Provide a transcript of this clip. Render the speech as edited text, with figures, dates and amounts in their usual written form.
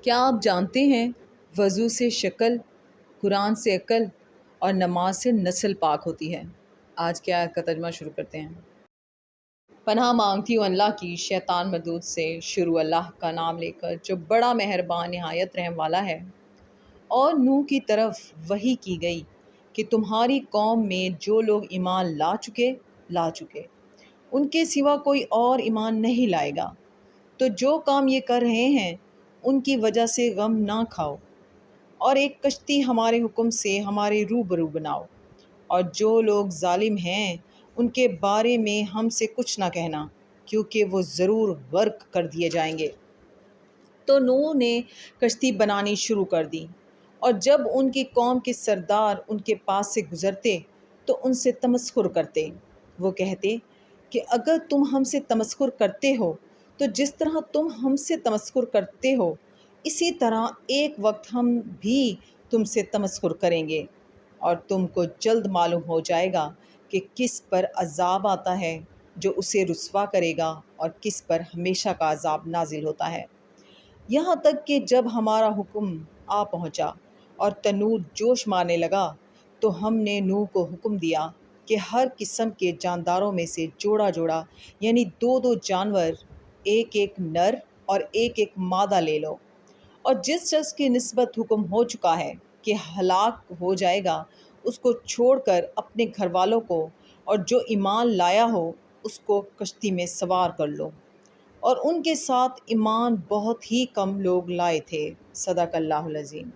کیا آپ جانتے ہیں وضو سے شکل، قرآن سے عقل اور نماز سے نسل پاک ہوتی ہے؟ آج کی آیت کا ترجمہ شروع کرتے ہیں۔ پناہ مانگتی ہوں اللہ کی شیطان مردود سے۔ شروع اللہ کا نام لے کر جو بڑا مہربان نہایت رحم والا ہے۔ اور نوح کی طرف وحی کی گئی کہ تمہاری قوم میں جو لوگ ایمان لا چکے ان کے سوا کوئی اور ایمان نہیں لائے گا، تو جو کام یہ کر رہے ہیں ان کی وجہ سے غم نہ کھاؤ، اور ایک کشتی ہمارے حکم سے ہمارے روبرو بناؤ، اور جو لوگ ظالم ہیں ان کے بارے میں ہم سے کچھ نہ کہنا، کیونکہ وہ ضرور غرق کر دیے جائیں گے۔ تو نوح نے کشتی بنانی شروع کر دی، اور جب ان کی قوم کے سردار ان کے پاس سے گزرتے تو ان سے تمسخر کرتے۔ وہ کہتے کہ اگر تم ہم سے تمسخر کرتے ہو تو جس طرح تم ہم سے تمسخر کرتے ہو اسی طرح ایک وقت ہم بھی تم سے تمسخر کریں گے، اور تم کو جلد معلوم ہو جائے گا کہ کس پر عذاب آتا ہے جو اسے رسوا کرے گا، اور کس پر ہمیشہ کا عذاب نازل ہوتا ہے۔ یہاں تک کہ جب ہمارا حکم آ پہنچا اور تنور جوش مارنے لگا تو ہم نے نوح کو حکم دیا کہ ہر قسم کے جانداروں میں سے جوڑا جوڑا یعنی دو دو جانور، ایک ایک نر اور ایک ایک مادہ لے لو، اور جس شخص کی نسبت حکم ہو چکا ہے کہ ہلاک ہو جائے گا اس کو چھوڑ کر اپنے گھر والوں کو، اور جو ایمان لایا ہو اس کو کشتی میں سوار کر لو۔ اور ان کے ساتھ ایمان بہت ہی کم لوگ لائے تھے۔ صدق اللہ العظیم۔